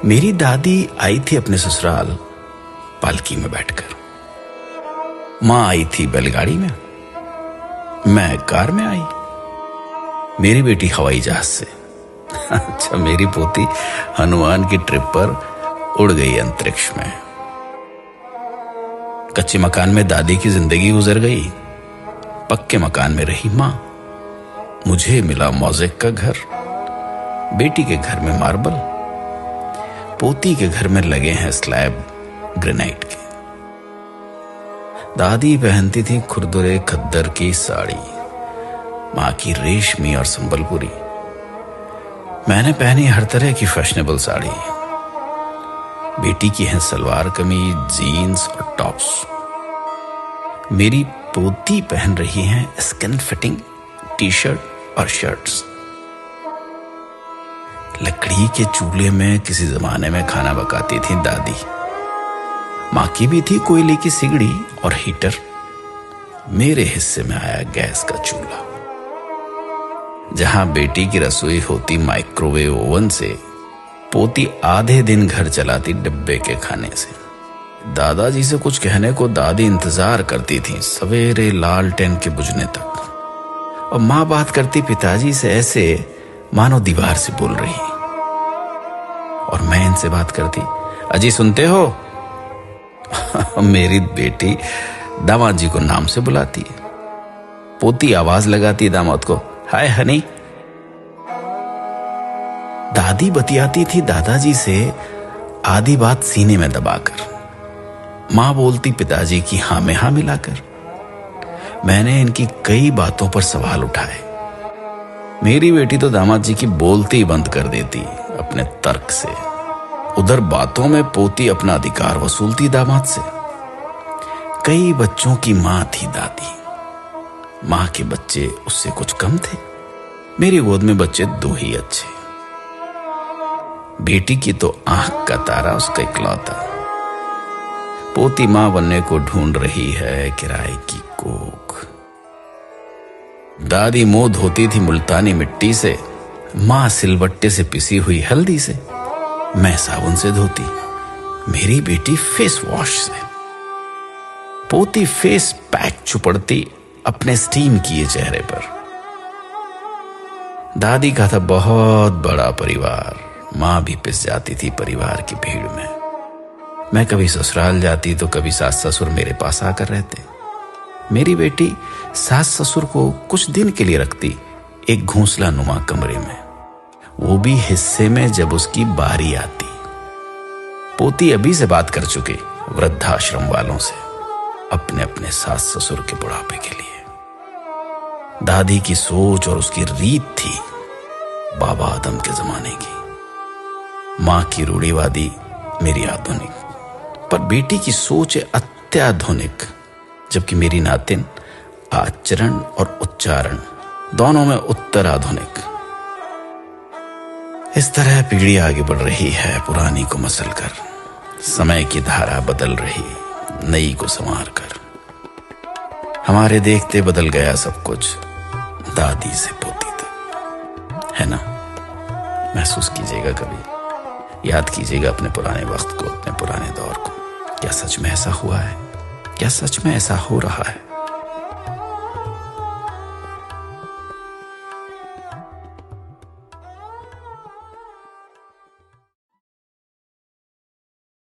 मेरी दादी आई थी अपने ससुराल पालकी में बैठकर। माँ आई थी बैलगाड़ी में, मैं कार में आई, मेरी बेटी हवाई जहाज से। अच्छा, मेरी पोती हनुमान की ट्रिप पर उड़ गई अंतरिक्ष में। कच्चे मकान में दादी की जिंदगी गुजर गई, पक्के मकान में रही माँ। मुझे मिला मौजेक का घर, बेटी के घर में मार्बल, पोती के घर में लगे हैं स्लैब ग्रेनाइट के। दादी पहनती थी खुरदुरे खद्दर की साड़ी, माँ की रेशमी और संबलपुरी। मैंने पहनी हर तरह की फैशनेबल साड़ी। बेटी की है सलवार कमीज, जीन्स और टॉप्स। मेरी पोती पहन रही है स्किन फिटिंग टी शर्ट और शर्ट्स। लकड़ी के चूल्हे में किसी जमाने में खाना पकाती थी दादी। माँ की भी थी कोयले की सिगड़ी और हीटर। मेरे हिस्से में आया गैस का चूल्हा। जहां बेटी की रसोई होती माइक्रोवेव ओवन से, पोती आधे दिन घर चलाती डिब्बे के खाने से। दादाजी से कुछ कहने को दादी इंतजार करती थी सवेरे लालटेन के बुझने तक, और माँ बात करती पिताजी से ऐसे मानो दीवार से बोल रही। और मैं इनसे बात करती, अजी सुनते हो? मेरी बेटी दामाद जी को नाम से बुलाती है। पोती आवाज लगाती दामाद को, हाय हनी। दादी बतियाती थी दादाजी से आधी बात सीने में दबाकर। मां बोलती पिताजी की हाँ में हाँ मिलाकर। मैंने इनकी कई बातों पर सवाल उठाए। मेरी बेटी तो दामाद जी की बोलती ही बंद कर देती अपने तर्क से। उधर बातों में पोती अपना अधिकार वसूलती दामाद से। कई बच्चों की मां थी दादी। मां के बच्चे उससे कुछ कम थे। मेरी गोद में बच्चे दो ही अच्छे। बेटी की तो आंख का तारा उसका इकलौता। पोती मां बनने को ढूंढ रही है किराए की कोख। दादी मुंह धोती थी मुल्तानी मिट्टी से, मां सिलबट्टे से पिसी हुई हल्दी से, मैं साबुन से धोती, मेरी बेटी फेस वॉश से। पोती फेस पैक चुपड़ती अपने स्टीम किए चेहरे पर। दादी का था बहुत बड़ा परिवार। मां भी पिस जाती थी परिवार की भीड़ में। मैं कभी ससुराल जाती तो कभी सास ससुर मेरे पास आकर रहते। मेरी बेटी सास ससुर को कुछ दिन के लिए रखती एक घोंसला नुमा कमरे में, वो भी हिस्से में जब उसकी बारी आती। पोती अभी से बात कर चुके वृद्धाश्रम वालों से अपने अपने सास ससुर के बुढ़ापे के लिए। दादी की सोच और उसकी रीत थी बाबा आदम के जमाने की। मां की रूढ़िवादी, मेरी आधुनिक। पर बेटी की सोच है अत्याधुनिक, जबकि मेरी नातिन आचरण और उच्चारण दोनों में उत्तर आधुनिक। इस तरह पीढ़ी आगे बढ़ रही है पुरानी को मसल कर, समय की धारा बदल रही नई को संवार कर। हमारे देखते बदल गया सब कुछ, दादी से पोती तक, है ना? महसूस कीजिएगा, कभी याद कीजिएगा अपने पुराने वक्त को, अपने पुराने दौर को। क्या सच में ऐसा हुआ है? क्या सच में ऐसा हो रहा है?